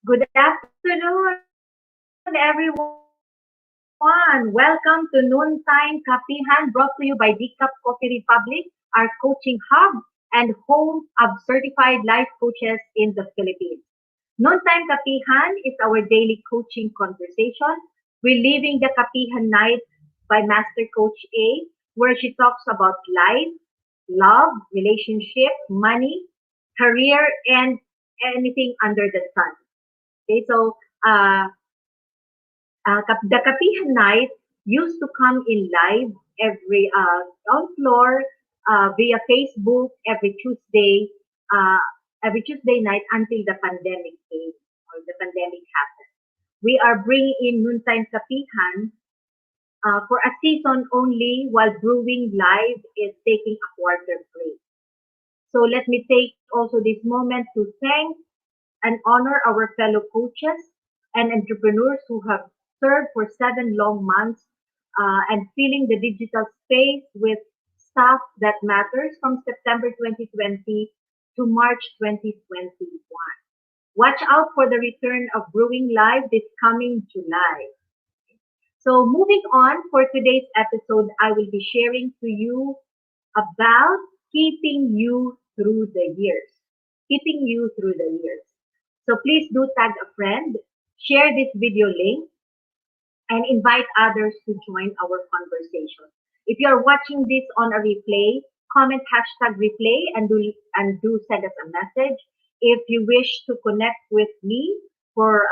Good afternoon, everyone. Welcome to Noontime Kapehan, brought to you by Decaf Coffee Republic, our coaching hub and home of certified life coaches in the Philippines. Noontime Kapehan is our daily coaching conversation, reliving the Kapehan Night by Master Coach A, where she talks about life, love, relationship, money, career, and anything under the sun. Okay, so uh, the Kapihan night used to come in live every on floor via Facebook uh, every Tuesday night until the pandemic came or the pandemic happened. We are bringing in noontime Kapihan for a season only while brewing live is taking a quarter break. So let me take also this moment to thank and honor our fellow coaches and entrepreneurs who have served for 7 long months and filling the digital space with stuff that matters from September 2020 to March 2021. Watch out for the return of Brewing Live this coming July. So moving on for today's episode, I will be sharing to you about keeping you through the years. Keeping you through the years. So please do tag a friend, share this video link, and invite others to join our conversation. If you are watching this on a replay, comment hashtag replay and do send us a message. If you wish to connect with me for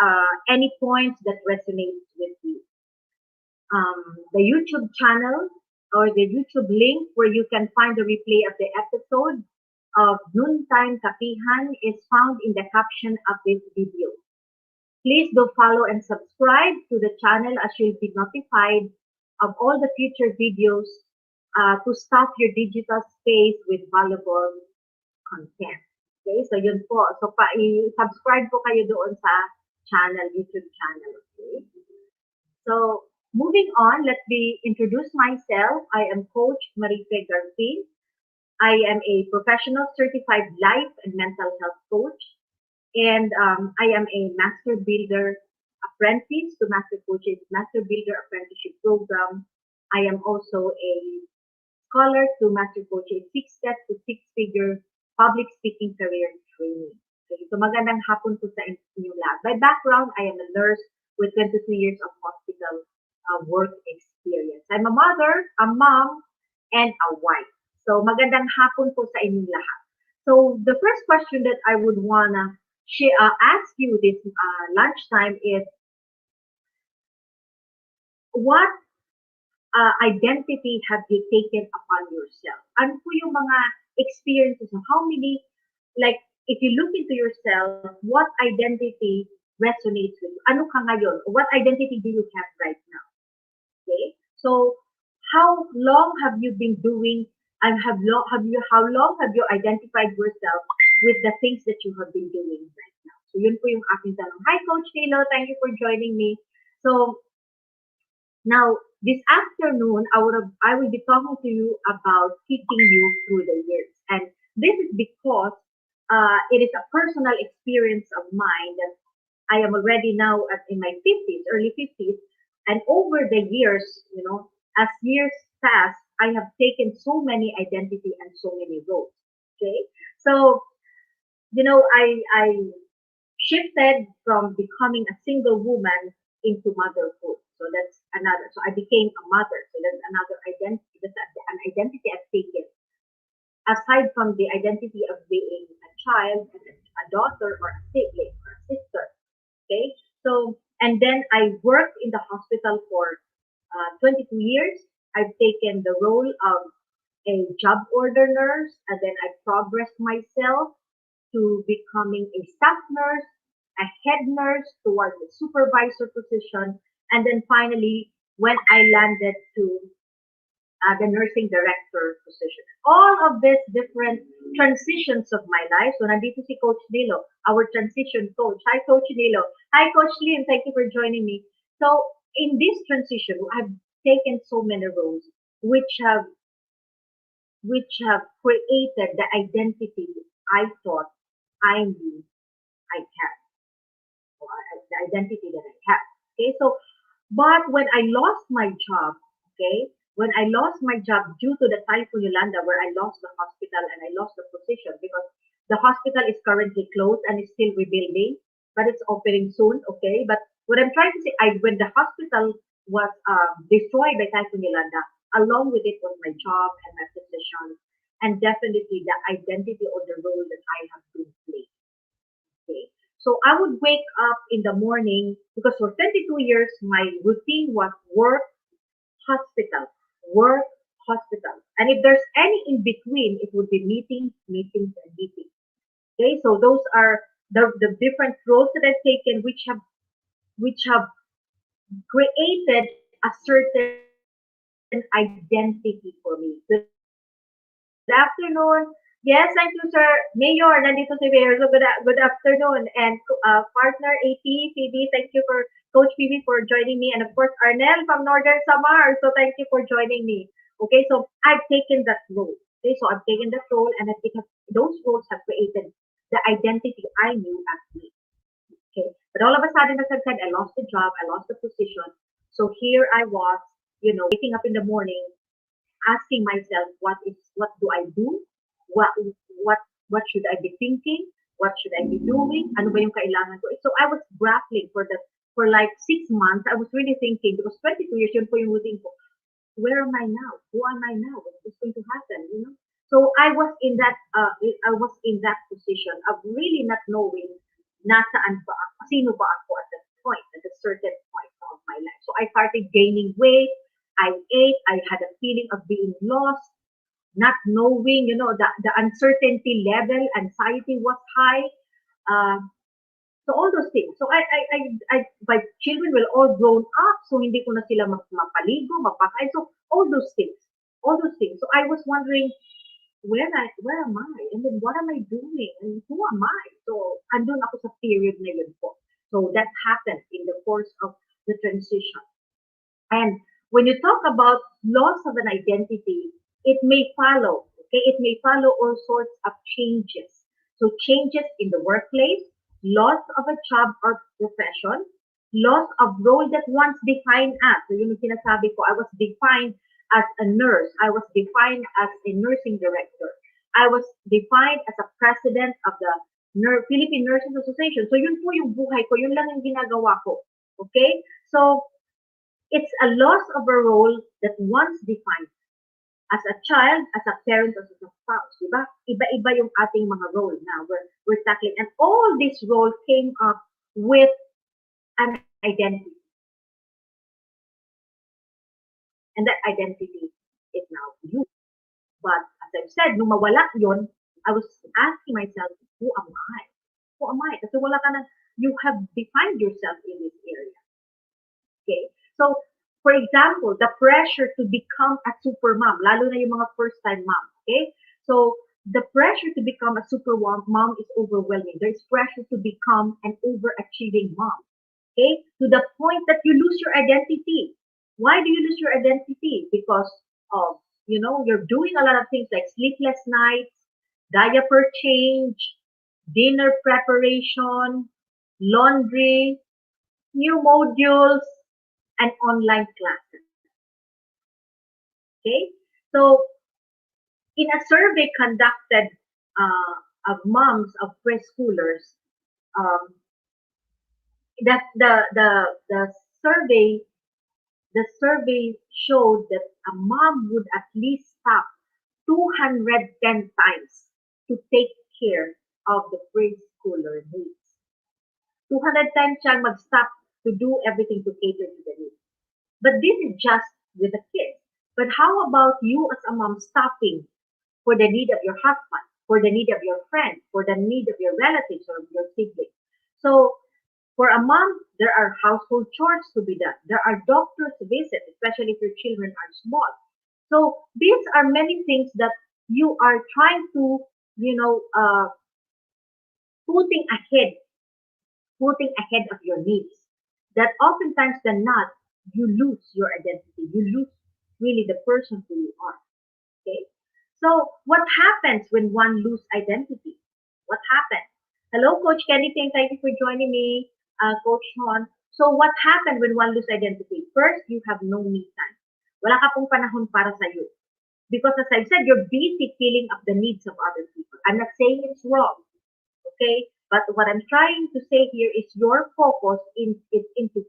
any points that resonates with you, the YouTube channel or the YouTube link where you can find the replay of the episode of Noontime Kapihan is found in the caption of this video. Please do follow and subscribe to the channel as you'll be notified of all the future videos to stuff your digital space with valuable content. Okay, so yun po. So subscribe po kayo doon sa channel, YouTube channel. Okay? So moving on, let me introduce myself. I am Coach Marife Garfin. I am a professional certified life and mental health coach, and I am a Master Builder apprentice to Master Coach's Master Builder Apprenticeship Program. I am also a scholar to Master Coach's Six-Step to Six-Figure Public Speaking Career Training. Okay, so magandang hapon po sa inyong lahat. By background, I am a nurse with 22 years of hospital work experience. I'm a mother, a mom, and a wife. So magandang hapon po sa inyong lahat. So the first question that I would wanna ask you this lunchtime is what identity have you taken upon yourself? Ano po yung mga experiences mo? How many, like, if you look into yourself, what identity resonates with you? Ano ka ngayon? What identity do you have right now? Okay? So, how long have you been doing and how long have you identified yourself with the things that you have been doing right now? So, yun po yung aking tanong. Hi, Coach Nilo. Thank you for joining me. So, now, this afternoon, I will be talking to you about keeping you through the years. And this is because it is a personal experience of mine that I am already now in my 50s, early 50s. And over the years, as years pass, I have taken so many identity and so many roles. Okay. So, I shifted from becoming a single woman into motherhood. So that's another. So I became a mother. So that's another identity. That's an identity I've taken. Aside from the identity of being a child, a daughter, or a sibling, or a sister. Okay. So, and then I worked in the hospital for 22 years. I've taken the role of a job order nurse, and then I progressed myself to becoming a staff nurse, a head nurse towards the supervisor position, and then finally, when I landed to the nursing director position. All of these different transitions of my life. So nandito si Coach Nilo, our transition coach. Hi, Coach Nilo. Hi, Coach Lim. Thank you for joining me. So in this transition, I've taken so many roles which have created the identity I thought I knew I had. the identity that I have. Okay, so but when I lost my job, okay, when I lost my job due to the Typhoon Yolanda, where I lost the hospital and I lost the position because the hospital is currently closed and is still rebuilding, but it's opening soon, okay. But what I'm trying to say, when the hospital was destroyed by Typhoon Yolanda, along with it was my job and my position, and definitely the identity or the role that I have been playing. Okay. So I would wake up in the morning because for 22 years my routine was work, hospital, work, hospital. And if there's any in between, it would be meetings, meetings, and meetings. Okay, so those are the different roles that I've taken, which have created a certain identity for me. Good afternoon. Yes, thank you, sir. Mayor, nandito si Mayor. So good afternoon. And partner AP, Phoebe, thank you for Coach Phoebe for joining me. And of course, Arnel from Northern Samar. So thank you for joining me. Okay, so I've taken that role. Okay, so I've taken that role and those roles have created the identity I knew as me. Okay. But all of a sudden, as I said, I lost the job, I lost the position. So here I was, waking up in the morning, asking myself, what do I do? What, what, what should I be thinking? What should I be doing? Ano ba yung kailangan ko? So I was grappling for like 6 months. I was really thinking, because 22 years, yun po yung routine ko. Where am I now? Who am I now? What's going to happen? So I was in that position of really not knowing nasaan ba ako, sino ba ako at that point, at a certain point of my life. So I started gaining weight. I ate. I had a feeling of being lost, not knowing, the uncertainty level, anxiety was high. Um, so all those things. So my children were all grown up, so hindi ko na sila mapaligo, mapakain. So all those things. So I was wondering, where am I? And then what am I doing? And who am I? So andun ako sa period na yun po. So that happened in the course of the transition. And when you talk about loss of an identity, it may follow, okay? It may follow all sorts of changes. So changes in the workplace, loss of a job or profession, loss of role that once defined us. So yun yung sinasabi ko, I was defined as a nurse. I was defined as a nursing director. I was defined as a president of the Philippine Nurses Association. So yun po yung buhay ko, yun lang yung ginagawa ko. Okay? So it's a loss of a role that once defined as a child, as a parent, as a spouse, diba? Iba-iba yung ating mga role na we're tackling. And all this role came up with an identity. And that identity is now you. But as I've said, nung mawala yun, I was asking myself, who am I? Who am I? Kasi wala ka na, you have defined yourself in this area. Okay? So, for example, the pressure to become a super mom, lalo na yung mga first-time mom. Okay? So, the pressure to become a super mom is overwhelming. There's pressure to become an overachieving mom. Okay? To the point that you lose your identity. Why do you lose your identity? Because of, you're doing a lot of things like sleepless nights, diaper change, dinner preparation, laundry, new modules, and online classes. Okay? So, in a survey conducted of moms of preschoolers, um, that the survey the survey showed that a mom would at least stop 210 times to take care of the preschooler needs. 200 times siyang mag-stop to do everything to cater to the needs. But this is just with the kids. But how about you as a mom stopping for the need of your husband, for the need of your friend, for the need of your relatives or your siblings? So for a mom, there are household chores to be done. There are doctors to visit, especially if your children are small. So these are many things that you are trying to, putting ahead, putting ahead of your needs. That oftentimes than not, you lose your identity. You lose really the person who you are. Okay. So what happens when one loses identity? What happens? Hello, Coach Kenny. Thank you for joining me. Coach Hon. So what happened when one lose identity? First, you have no me time. Wala ka pong panahon para sa'yo. Because as I've said, you're busy filling up the needs of other people. I'm not saying it's wrong, okay? But what I'm trying to say here is your focus is into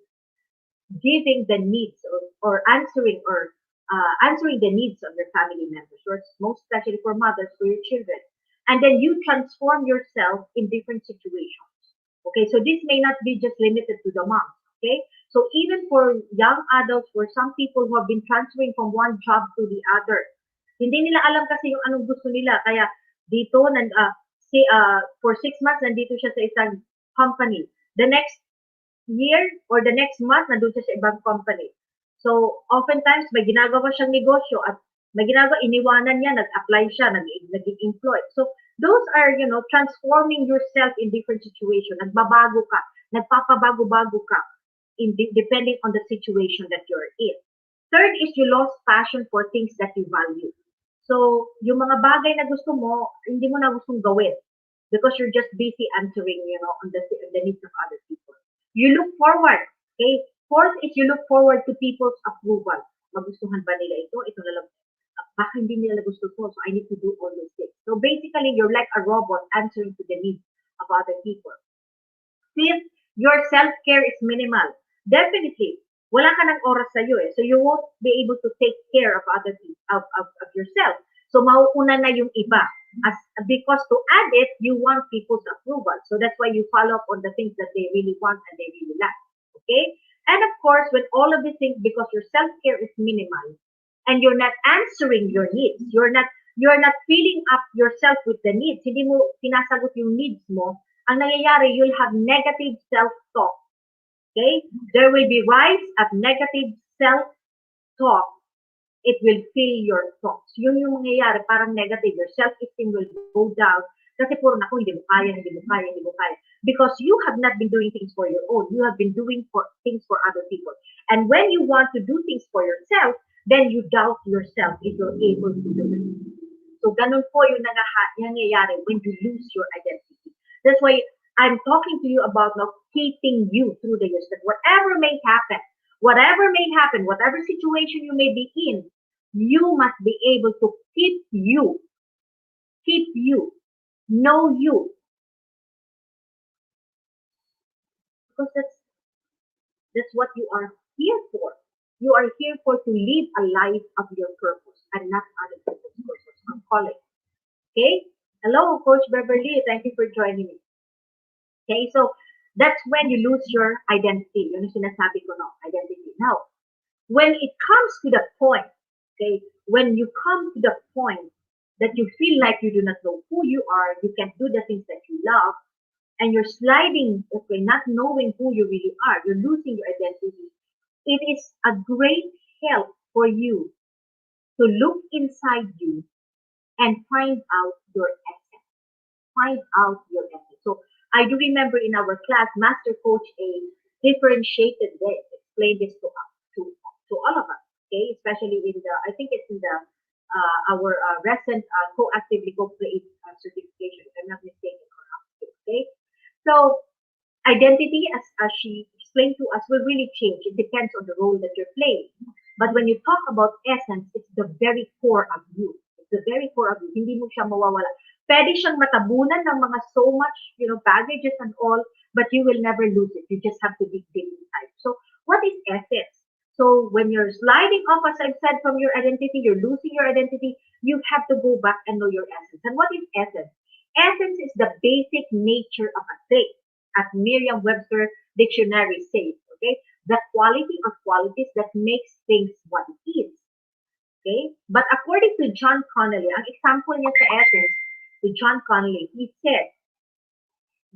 giving the needs or answering the needs of your family members, or most especially for mothers, for your children. And then you transform yourself in different situations. Okay, so this may not be just limited to the mom. Okay, so even for young adults, for some people who have been transferring from one job to the other, hindi nila alam kasi yung anong gusto nila. Kaya dito, for 6 months, nandito siya sa isang company. The next year or the next month, nandun siya sa ibang company. So, oftentimes, may ginagawa siyang negosyo at may ginagawa, iniwanan niya, nag-apply siya, naging employed. So, those are, transforming yourself in different situations. Nagbabago ka, nagpapabago-bago ka, depending on the situation that you're in. Third is you lost passion for things that you value. So, yung mga bagay na gusto mo, hindi mo na gustong gawin because you're just busy answering, on the needs of other people. You look forward. Okay? Fourth is you look forward to people's approval. Magustuhan ba nila ito? Ito na lang. Baka hindi nila gusto ko, so I need to do all those things. So basically, you're like a robot answering to the needs of other people. Fifth, your self-care is minimal. Definitely, wala ka ng oras sa'yo eh. So you won't be able to take care of other people, of yourself. So mauuna na yung iba. Because to add it, you want people's approval. So that's why you follow up on the things that they really want and they really like. Okay? And of course, with all of these things, because your self-care is minimal and you're not answering your needs, you're not filling up yourself with the needs, hindi mo sinasagot yung needs mo, ang nangyayari, you'll have negative self-talk. Okay? There will be rise of negative self-talk. It will fill your thoughts. Yun yung mangyayari, parang negative. Your self-esteem will go down. Kasi puro na, hindi mo kaya, hindi mo kaya, hindi mo kaya. Because you have not been doing things for your own. You have been doing things for other people. And when you want to do things for yourself, then you doubt yourself if you're able to do it. So ganun po yung nangyayari when you lose your identity. That's why I'm talking to you about now keeping you through the years. That whatever may happen, whatever situation you may be in, you must be able to keep you, know you. Because that's what you are here for. You are here for to live a life of your purpose and not other people's purpose. I'm calling. Okay? Hello, Coach Beverly. Thank you for joining me. Okay, so that's when you lose your identity. Yun yung sinasabi ko, no? Identity. Now, when it comes to the point, okay, when you come to the point that you feel like you do not know who you are, you can't do the things that you love, and you're sliding, okay, not knowing who you really are, you're losing your identity, it is a great help for you to look inside you and find out your essence. Find out your essence. So I do remember in our class, Master Coach A differentiated this, explained this to us, to all of us, okay? Especially in the, I think it's in the our recent co-actively co-create certification, if I'm not mistaken, okay? So identity, as she explained to us, will really change. It depends on the role that you're playing. But when you talk about essence, it's the very core of you. It's the very core of you. Hindi mo siya mawawala. Pwede siyang matabunan ng mga so much, baggages and all, but you will never lose it. You just have to dig deep inside. So what is essence? So when you're sliding off, as I've said, from your identity, you're losing your identity, you have to go back and know your essence. And what is essence? Essence is the basic nature of a thing, as Merriam-Webster dictionary says, okay? The quality or qualities that makes things what it is. Okay? But according to John Connolly, ang example niya sa essence, to John Connolly, he said,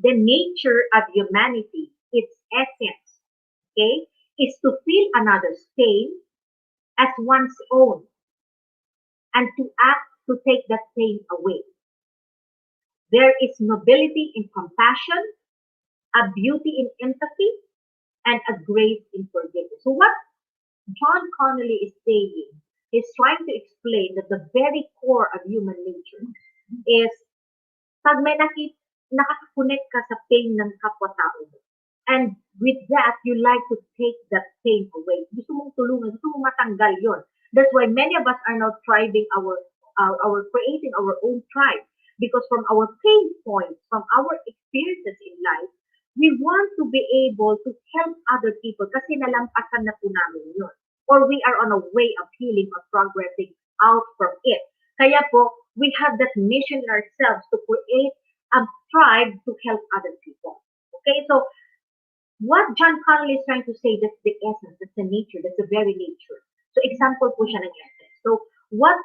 the nature of humanity, its essence, okay, is to feel another's pain as one's own and to act to take that pain away. There is nobility in compassion, a beauty in empathy, and a grace in forgiveness. So what John Connolly is saying is trying to explain that the very core of human nature is pag may nakaka-connect ka sa pain ng kapwa-tao mo And with that, you like to take that pain away. Gusto mong tulungan, gusto mong matanggal yon. That's why many of us are now thriving our creating our own tribe. Because from our pain points, from our experiences in life, we want to be able to help other people kasi nalampasan na po namin yun. Or we are on a way of healing or progressing out from it. Kaya po, we have that mission in ourselves to create a tribe to help other people. Okay, so what John Connolly is trying to say, that's the essence, that's the nature, that's the very nature. So example po siya ng essence. So what,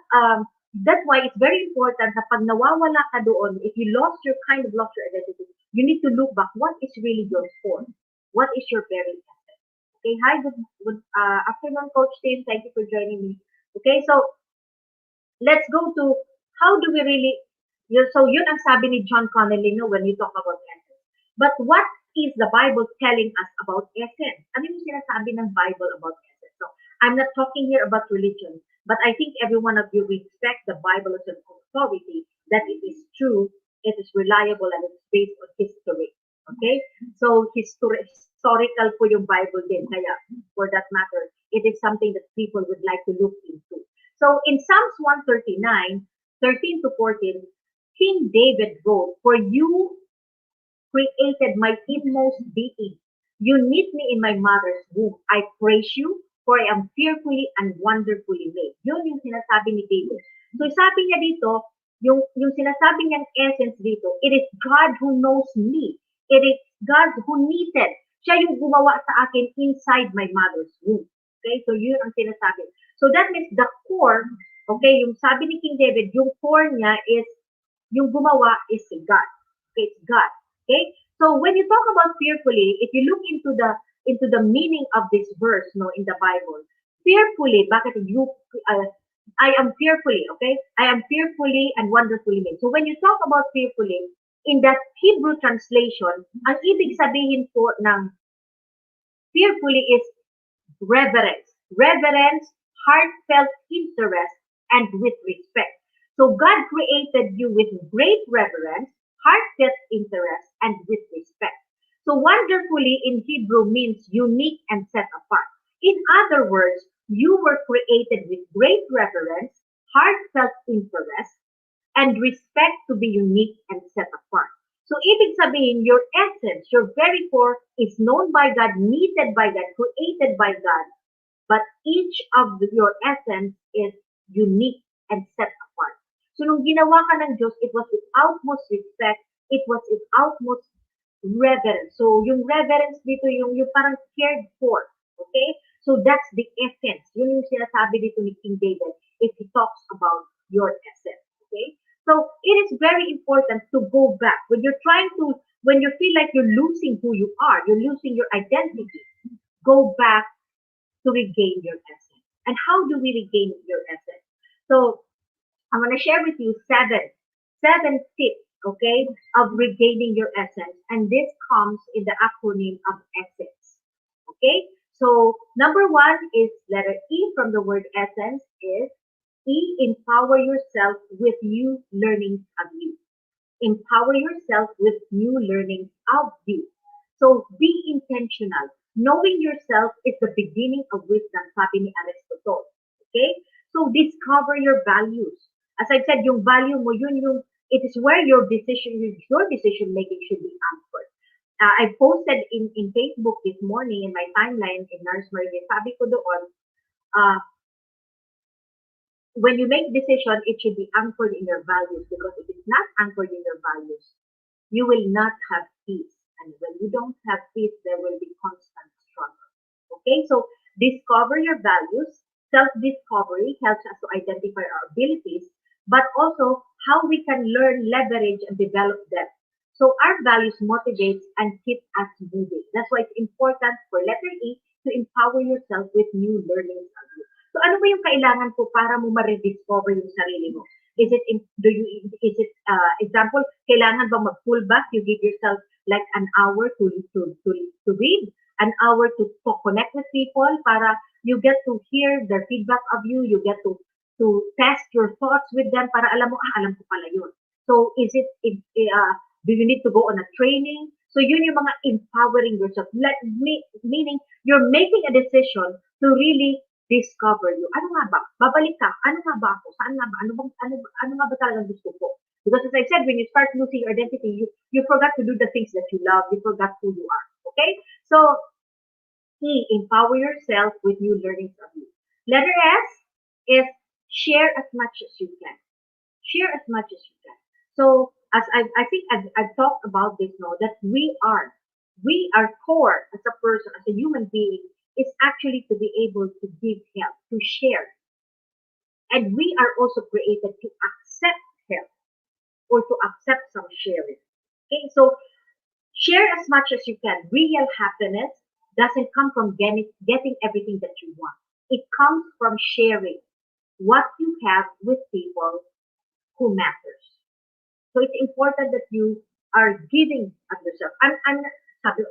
that's why it's very important na pag nawawala ka doon, if you lost your identity, you need to look back, what is really your form? What is your very essence? Okay, hi, good afternoon, Coach Tim. Thank you for joining me. Okay, so let's go to how do we really, so yun ang sabi ni John Connolly no, when you talk about essence. But what is the Bible telling us about essence? Ano yung sinasabi ng Bible about essence? So I'm not talking here about religion, but I think every one of you respect the Bible as an authority, that it is true, it is reliable, and it's based on history. Okay? So historical po yung Bible din. Kaya, for that matter, it is something that people would like to look into. So in Psalms 139, 13 to 14, King David wrote, "For you created my inmost being. You knit me in my mother's womb. I praise you, for I am fearfully and wonderfully made." Yun yung sinasabi ni David. So sabi niya dito, yung sinasabi niyang essence dito, it is God who knows me. It is God who knitted. Siya yung gumawa sa akin inside my mother's womb. Okay, so yun ang sinasabi. So that means the core, okay, yung sabi ni King David, yung core niya is, yung gumawa is God. Okay, it's God. Okay, so when you talk about fearfully, if you look into the meaning of this verse, no, in the Bible, fearfully, bakit you, I am fearfully, okay, I am fearfully and wonderfully made. So when you talk about fearfully, in that Hebrew translation, ang ibig sabihin po ng fearfully is reverence. Reverence, heartfelt interest, and with respect. So God created you with great reverence, heartfelt interest, and with respect. So wonderfully in Hebrew means unique and set apart. In other words, you were created with great reverence, heartfelt interest, and respect to be unique and set apart. So ibig sabihin, your essence, your very core is known by God, needed by God, created by God, but each of your essence is unique and set apart. So nung ginawa ka ng Diyos, it was with utmost respect, it was with utmost reverence. So yung reverence dito, yung parang cared for. Okay? So that's the essence. Yun yung sinasabi dito ni King David if he talks about your essence. Okay? So it is very important to go back. When you're trying to, when you feel like you're losing who you are, you're losing your identity, go back to regain your essence. And how do we regain your essence? So I'm going to share with you seven tips, okay, of regaining your essence. And this comes in the acronym of essence. Okay? So number one is letter E from the word essence is E, empower yourself with new learnings of you. Empower yourself with new learnings of you. So be intentional. Knowing yourself is the beginning of wisdom, sabi ni Aristotle. Okay? So discover your values. As I said, yung value mo, it is where your decision making should be anchored. I posted in Facebook this morning in my timeline in Nurse Marife, sabi ko doon, when you make decision, it should be anchored in your values, because if it's not anchored in your values, you will not have peace. And when you don't have peace, there will be constant struggle. Okay, so discover your values. Self-discovery helps us to identify our abilities, but also how we can learn, leverage, and develop them. So our values motivates and keep us moving. That's why it's important for letter E to empower yourself with new learnings of you. So ano ba yung kailangan po para mo ma-rediscover yung sarili mo? Is it example, kailangan ba mag-pull back? You give yourself like an hour to read, an hour to connect with people para you get to hear their feedback of you, you get to test your thoughts with them para alam mo, alam ko pala yun. So is it do you need to go on a training? So yun yung mga empowering yourself. Meaning, you're making a decision to really discover you. Ano nga ba? Babalik ka. Ano nga ba ako? Saan nga ba? Ano nga ba talagang gusto ko? Because as I said, when you start losing your identity, you forgot to do the things that you love. You forgot who you are. Okay? So, empower yourself with new learnings of you. Letter S is share as much as you can. Share as much as you can. So as I think I've talked about this now, that we are core as a person, as a human being, is actually to be able to give help, to share. And we are also created to accept help or to accept some sharing. Okay, so share as much as you can. Real happiness doesn't come from getting everything that you want. It comes from sharing what you have with people who matters. So it's important that you are giving of yourself. Sabi,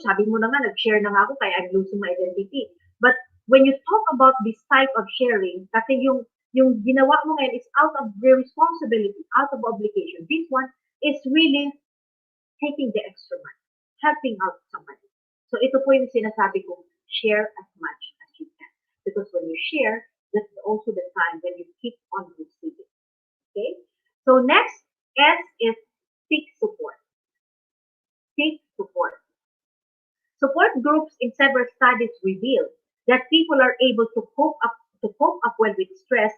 sabi mo na nga, nag-share na nga ako, kaya I'm losing my identity. But when you talk about this type of sharing, kasi yung ginawa mo ngayon is out of the responsibility, out of obligation. This one is really taking the extra mile, helping out somebody. So ito po yung sinasabi ko, share as much as you can. Because when you share, that's also the time when you keep on receiving. Okay? So next, S is seek support. Seek support. Support groups in several studies reveal that people are able to cope up well with stress,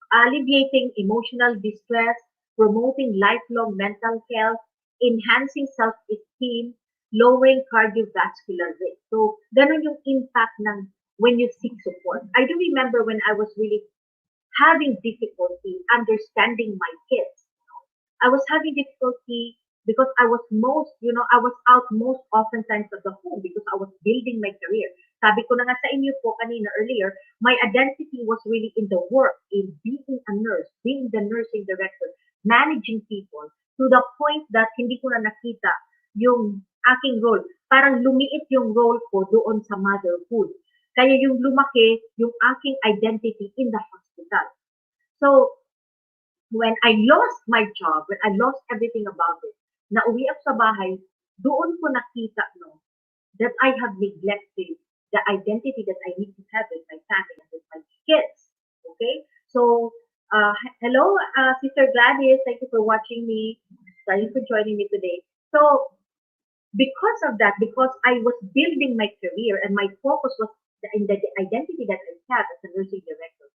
alleviating emotional distress, promoting lifelong mental health, enhancing self-esteem, lowering cardiovascular risk. So, ganun yung impact ng when you seek support. I do remember when I was really having difficulty understanding my kids. I was having difficulty because I was I was out most oftentimes of the home because I was building my career. Sabi ko na nga sa inyo po kanina earlier, my identity was really in the work, in being a nurse, being the nursing director, managing people, to the point that hindi ko na nakita yung aking role. Parang lumiit yung role ko doon sa motherhood. Kaya yung lumaki yung aking identity in the hospital. So, when I lost my job, when I lost everything about it, nauwi ako sa bahay, doon ko nakita, that I have neglected the identity that I need to have with my family and with my kids. Okay? So, hello, Sister Gladys. Thank you for watching me. Thank you for joining me today. So, because of that, because I was building my career and my focus was in the identity that I have as a nursing director,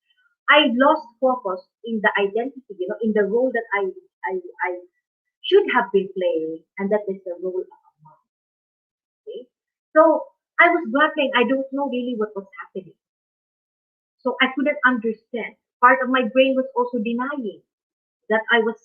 I lost focus in the identity, in the role that I should have been playing, and that is the role of a mom. Okay? So I was grappling. I don't know really what was happening. So I couldn't understand. Part of my brain was also denying that I was,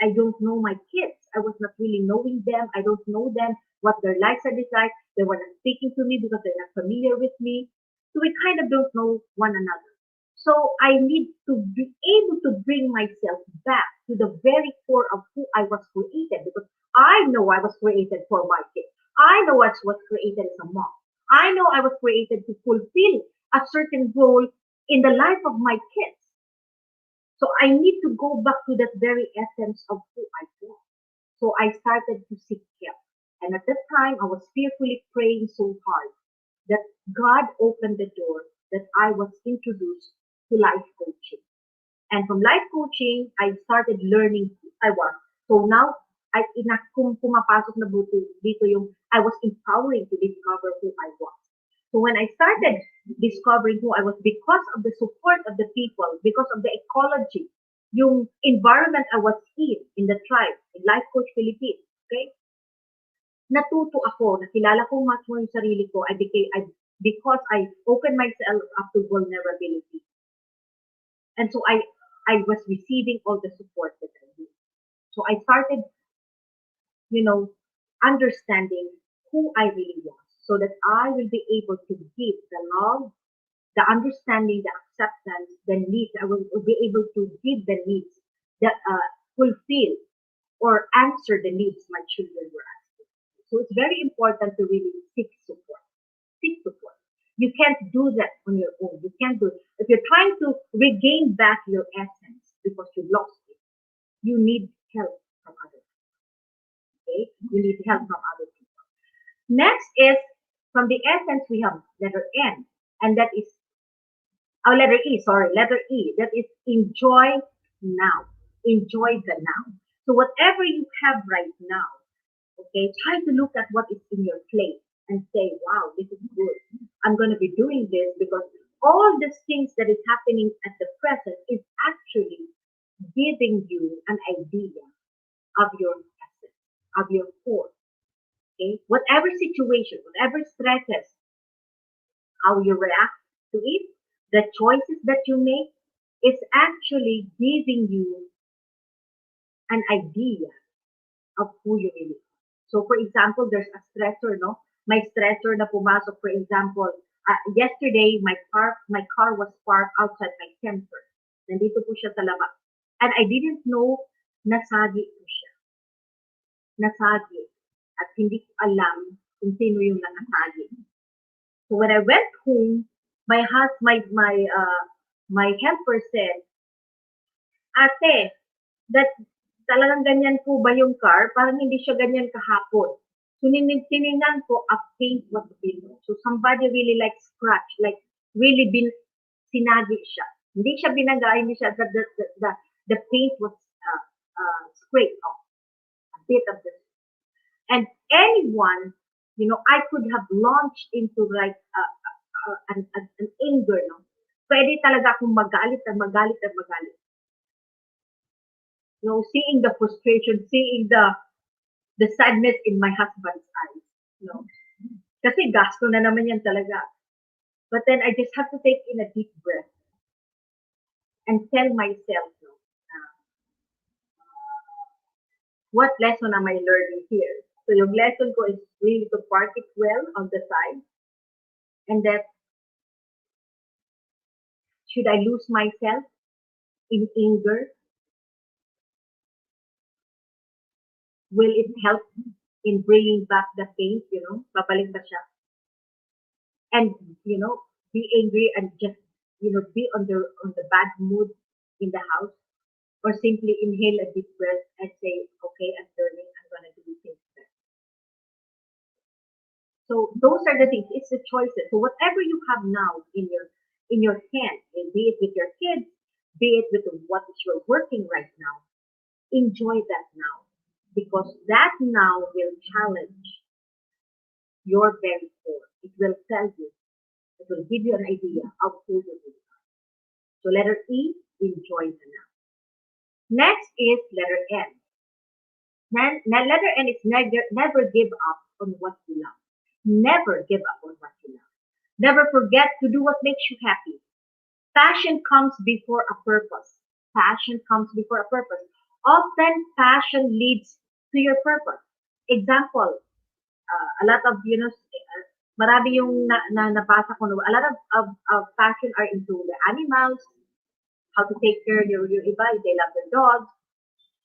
I don't know my kids. I was not really knowing them. I don't know them, what their lives are like. They were not speaking to me because they're not familiar with me. So we kind of don't know one another. So I need to be able to bring myself back to the very core of who I was created, because I know I was created for my kids. I know I was created as a mom. I know I was created to fulfill a certain role in the life of my kids. So I need to go back to that very essence of who I was. So I started to seek help. And at that time, I was fearfully praying so hard that God opened the door, that I was introduced to life coaching. And from life coaching, I started learning who I was. So now, kung pumapasok na dito yung, I was empowering to discover who I was. So when I started discovering who I was, because of the support of the people, because of the ecology, yung environment I was in the tribe, in Life Coach Philippines, okay? Natuto ako, nakilala ko much more yung sarili ko, because I opened myself up to vulnerability. And so I was receiving all the support that I need. So I started, understanding who I really was, so that I will be able to give the love, the understanding, the acceptance, the needs. I will be able to give the needs that fulfill or answer the needs my children were asking. So it's very important to really seek support. Seek support. You can't do that on your own. You can't do it. If you're trying to regain back your essence because you lost it, you need help from others. Okay? You need help from other people. Next is from the essence we have letter N, and that is letter E, sorry, letter E, that is enjoy now. Enjoy the now. So whatever you have right now, okay, try to look at what is in your plate and say, wow, this is good. I'm going to be doing this because all the things that is happening at the present is actually giving you an idea of your essence, of your core. Okay, whatever situation, whatever stresses, how you react to it, the choices that you make is actually giving you an idea of who you really are. So for example, there's a stressor, no? My stressor na pumasok, for example, yesterday my car was parked outside my center. Nandito po siya sa labas. And I didn't know nasagi po siya. Nasagi. At hindi ko alam kung sino yung nakasagi. So when I went home, my helper said, "Ate, that talagang ganyan po ba yung car? Parang hindi siya ganyan kahapon." So tiningnan ko, a paint was been. So somebody really like scratch, like really been sinagi siya. Hindi siya binaga, hindi siya, the paint was scraped off, a bit of the, and anyone, I could have launched into like an anger, no? Pwede talaga akong magalit at magalit at magalit. Seeing the frustration, seeing the sadness in my husband's eyes. Kasi gasto na naman yan talaga. But then I just have to take in a deep breath and tell myself, what lesson am I learning here? So yung lesson ko is really to park it well on the side, and that should I lose myself in anger, will it help in bringing back the paint, babalik ba siya? And, be angry and just, be on the bad mood in the house, or simply inhale a deep breath and say, okay, I'm learning, I'm going to do things better. So those are the things, it's the choices. So whatever you have now in your hand, be it with your kids, be it with what you're working right now, enjoy that now. Because that now will challenge your very core. It will tell you, it will give you an idea of who you really are. So letter E, enjoy the now. Next is letter N. Now letter N is never give up on what you love. Never give up on what you love. Never forget to do what makes you happy. Passion comes before a purpose. Passion comes before a purpose. Often passion leads to your purpose. Example, a lot of, marami yung nabasa ko, a lot of passion are into the animals, how to take care of your iba, they love their dogs,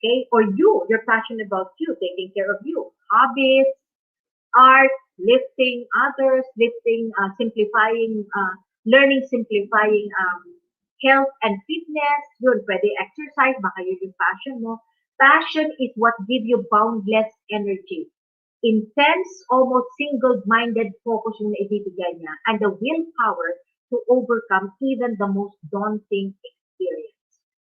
okay? Or you're passionate about you, taking care of you. Hobbies, art, lifting others, simplifying, learning, simplifying health and fitness, yun, pwede exercise, baka yun yung passion mo. Passion is what gives you boundless energy. Intense, almost single-minded focus yung naibibigay niya, and the willpower to overcome even the most daunting experience.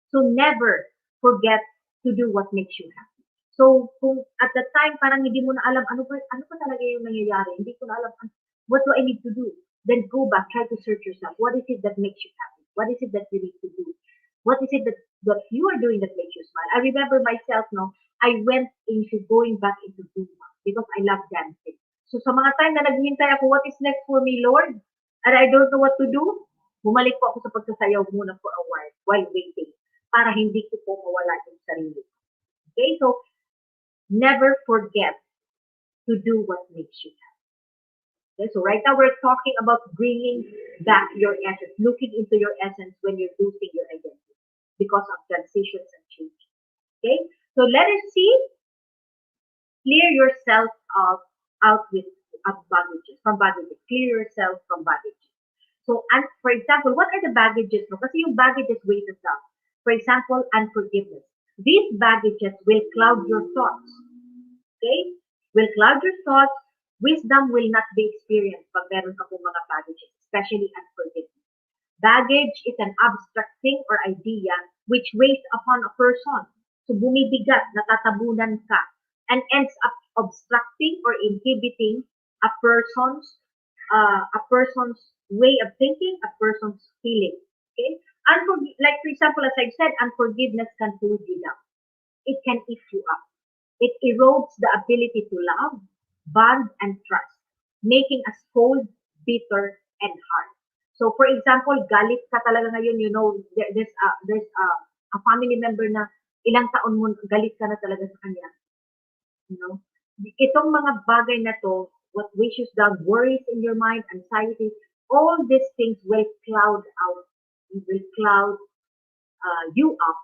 So never forget to do what makes you happy. So kung at the time parang hindi mo na alam ano pa talaga yung nangyayari, hindi ko na alam what do I need to do, then go back, try to search yourself. What is it that makes you happy? What is it that you need to do? What is it that you are doing that makes you smile? I remember myself, I went into going back into Zumba because I love dancing. So sa mga time na naghihintay ako, what is next for me, Lord? And I don't know what to do, bumalik po ako sa pagsasayaw muna for a while waiting, para hindi ko po mawala yung sarili. Okay, so never forget to do what makes you happy. Okay, so right now we're talking about bringing back your essence, looking into your essence when you're losing your identity because of transitions and change. Okay, so let us see, clear yourself out with baggages, from baggages. Clear yourself from baggages. So, and for example, what are the baggages? No? Kasi yung baggages weight us down. For example, unforgiveness. These baggages will cloud your thoughts. Okay? Will cloud your thoughts. Wisdom will not be experienced pag meron ka pong mga baggages, especially unforgiveness. Baggage is an abstract thing or idea which weighs upon a person. So bumibigat, natatabunan ka, and ends up obstructing or inhibiting a person's a person's way of thinking, a person's feeling. Okay? Like for example, as I've said, unforgiveness can pull you down. It can eat you up. It erodes the ability to love, bond, and trust, making us cold, bitter, and hard. So, for example, galit ka talaga ngayon, there's a family member na ilang taon mo galit ka na talaga sa kanya. You know, itong mga bagay na to, what wishes down, worries in your mind, anxiety, all these things will cloud out, will cloud you up,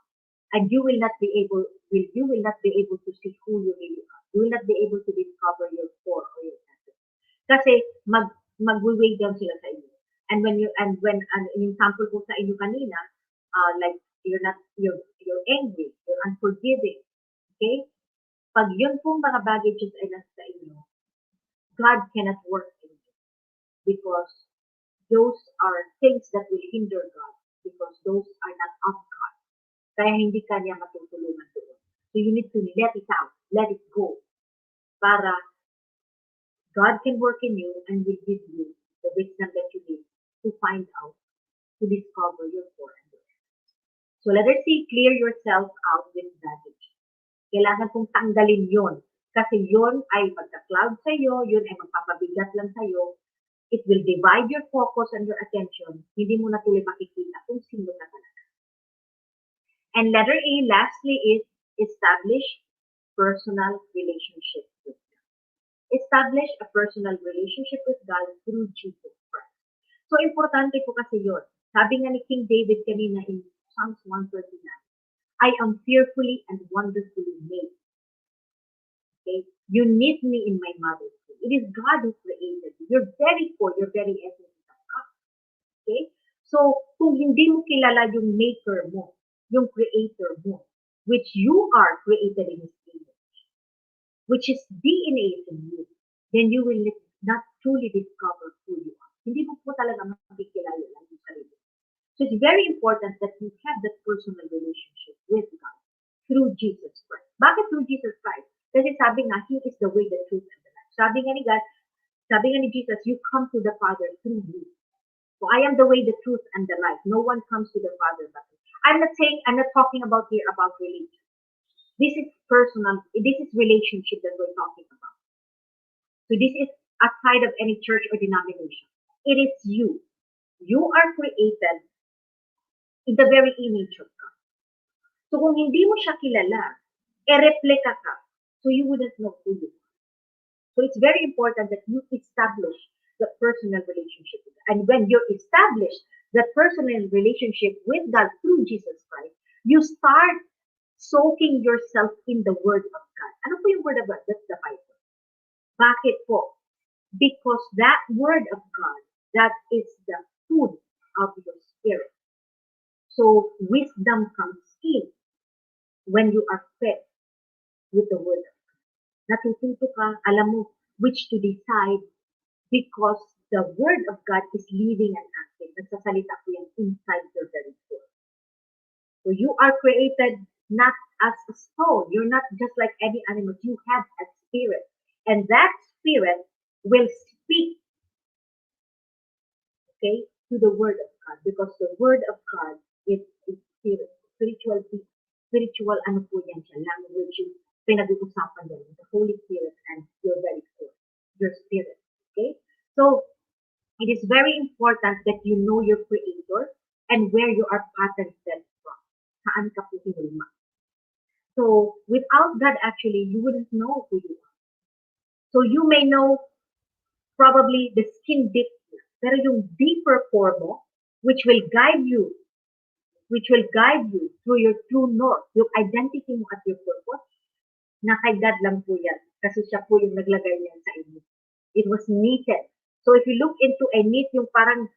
and you will not be able to see who you really are. You will not be able to discover your core or your essence. Kasi mag-weigh down sila sa inyo. And when an example ko sa inyo kanina, like you're angry, you're unforgiving, okay? Pag yun pong mga baggages ay nasa sa inyo, God cannot work in you because those are things that will hinder God because those are not of God. Kaya hindi ka niya matutulungan doon. So you need to let it out, let it go, para God can work in you and will give you the wisdom that you need to find out, to discover your core and your essence. So letter C, clear yourself out with baggage. Kailangan kong tanggalin yon. Kasi yon ay magka-cloud sa'yo, yon ay magpapabigat lang sa'yo. It will divide your focus and your attention. Hindi mo na tuloy makikita kung sino ka talaga. And letter A, lastly, is establish personal relationship with God. Establish a personal relationship with God through Jesus Christ. So, importante po kasi yun. Sabi nga ni King David kanina in Psalms 139, I am fearfully and wonderfully made. Okay? You knit me in my mother's womb. It is God who created you. You're very core, your very essence of God. Okay? So, kung hindi mo kilala yung maker mo, yung creator mo, which you are created in His image, which is DNA in you, then you will not truly discover who you are. Hindi mo po talaga makikilala lang yung sarili. So it's very important that you have that personal relationship with God through Jesus Christ. Bakit through Jesus Christ? Kasi sabi nga, He is the way, the truth, and the life. Sabi nga ni God, sabi nga ni Jesus, you come to the Father through me. So I am the way, the truth, and the life. No one comes to the Father but me. I'm not talking about here about religion. This is personal, this is relationship that we're talking about. So this is outside of any church or denomination. It is you. You are created in the very image of God. So kung hindi mo siya kilala, replika ka. So you wouldn't know who you are. So it's very important that you establish the personal relationship with God. And when you establish the personal relationship with God through Jesus Christ, you start soaking yourself in the Word of God. Ano po yung Word of God? That's the Bible. Bakit po? Because that Word of God, that is the food of your spirit. So wisdom comes in when you are fed with the Word of God. Natututo ka, alam mo which to decide because the Word of God is living and active. Nagsasalita ko yan inside your very soul. So you are created not as a soul. You're not just like any animal. You have a spirit. And that spirit will speak, okay, to the Word of God. Because the Word of God is spirit. Spiritual ano po yan siya, language yung pinag-uusapan yan. The Holy Spirit and your very soul. Your spirit. Okay? So, it is very important that you know your Creator and where you are patented from. Saan ka po hinulma. So, without God actually, you wouldn't know who you are. So, you may know probably the skin deep, pero yung deeper core mo, which will guide you through your true north, yung identity mo at your purpose, na kay God lang po yan. Kasi siya po yung naglagay niyan sa inyo. It was knitted. So if you look into a knit, yung parang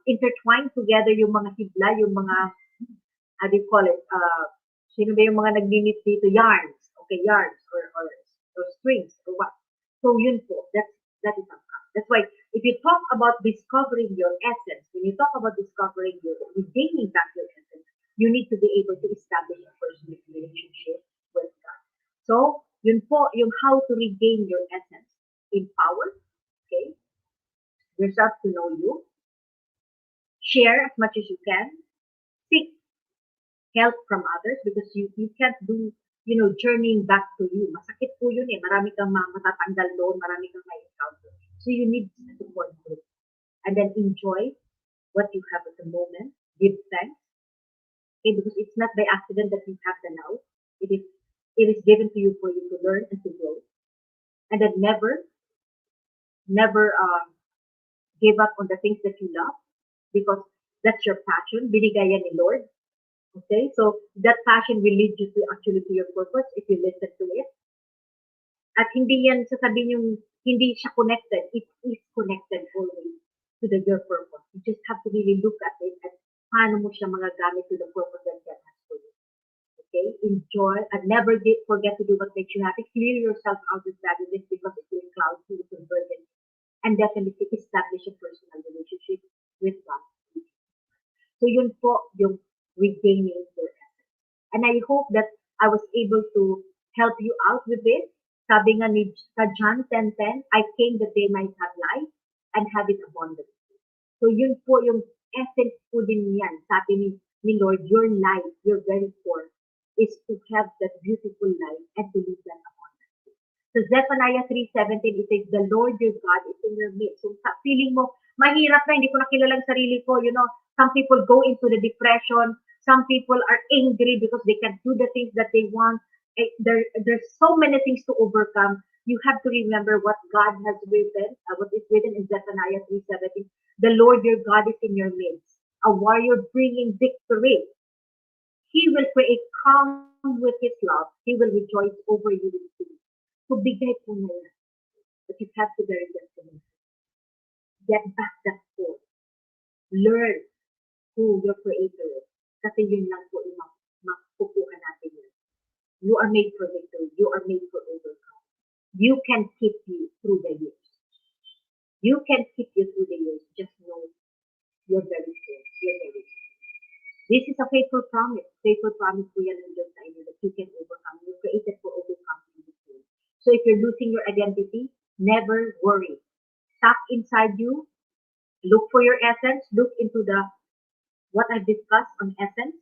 intertwined together yung mga hibla, yung mga, how do you call it, sino ba yung mga nagninit dito? Yarns. Okay, yarns or or strings or what. So yun po, that is outcome. That's why if you talk about discovering your essence, when you talk about discovering your regaining back your essence, you need to be able to establish a personal relationship with God. So yun po, yung how to regain your essence. Empower, okay? Yourself to know you. Share as much as you can. Seek help from others because you can't do, journeying back to you. Masakit po yun eh. Marami kang matatanggal doon, marami kang may encounter. So you need a support group. And then enjoy what you have at the moment. Give thanks. Okay, because it's not by accident that you have the now. It is given to you for you to learn and to grow. And then never give up on the things that you love because that's your passion. Binigay yan ni Lord. Okay, so that passion will lead you to actually to your purpose if you listen to it. At hindi yan sasabihin yung hindi siya connected. It is connected always to your purpose. You just have to really look at it and paano mo siya magagamit to the purpose that God has for you. Okay, enjoy and never forget to do what makes you happy. Clear yourself out of that because it will cloud you, it will burden you. And definitely establish a personal relationship with God. So yun po yung regaining your essence. And I hope that I was able to help you out with this. Sabi nga ni sa John 10:10, I came that they might have life and have it abundantly. So yun po yung essence po din yan. Sabi ni Lord, your life, your very core, is to have that beautiful life and to live that abundantly. So Zephaniah 3:17, it says, the Lord your God is in your midst. So sa feeling mo, mahirap na, hindi ko nakilala ang sarili ko, some people go into the depression, some people are angry because they can't do the things that they want. There's so many things to overcome. You have to remember what God has written, what is written in Zephaniah 3:17. The Lord your God is in your midst, a warrior bringing victory. He will create calm with his love. He will rejoice over you with peace. So bigay po na yan. But you have to very destination. Get back that force. Learn who your creator is. Kasi yun lang po yung makukuha natin yun. You are made for victory. You are made for overcome. You can keep you through the years. You can keep you through the years. Just know you're very strong. You're very strong. This is a faithful promise. Faithful promise po yan ng Diyos sa inyo that you can overcome. You're created for overcoming this world. So if you're losing your identity, never worry. Tap inside you. Look for your essence. Look into what I've discussed on essence.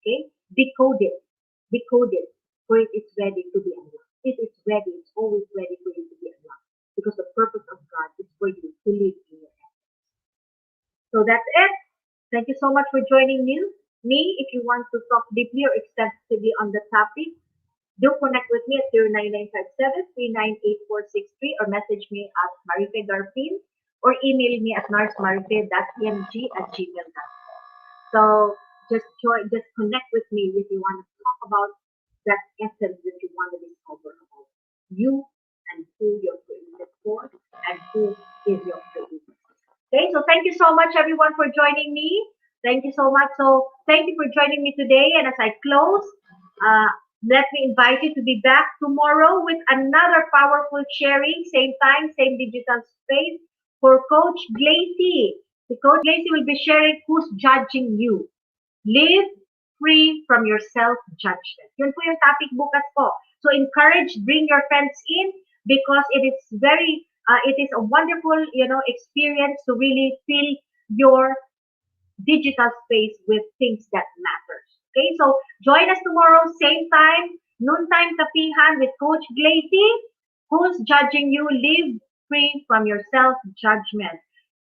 Okay? Decode it. Decode it. For it is ready to be unlocked. It is ready. It's always ready for you to be unlocked. Because the purpose of God is for you to live in your essence. So that's it. Thank you so much for joining me. If you want to talk deeply or extensively on the topic, do connect with me at 09957-398-463 or message me at Marife Garfin or email me at narsmarife.pmg@gmail.com. So just connect with me if you want to talk about that essence that you want to discover about you and who you're created for and who is your creator. Okay, so thank you so much everyone for joining me. Thank you so much. So thank you for joining me today. And as I close, let me invite you to be back tomorrow with another powerful sharing, same time, same digital space for Coach Glacy. The Coach Glacy will be sharing who's judging you. Live free from your self-judgment. Yun po yung topic bukas po. So encourage, bring your friends in because it is a wonderful, experience to really fill your digital space with things that matters. Okay, so join us tomorrow, same time, noontime Kapehan with Coach Glacy. Who's judging you? Live free from your self-judgment.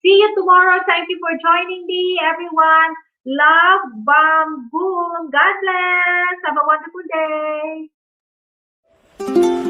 See you tomorrow. Thank you for joining me, everyone. Love, bam, boom. God bless. Have a wonderful day.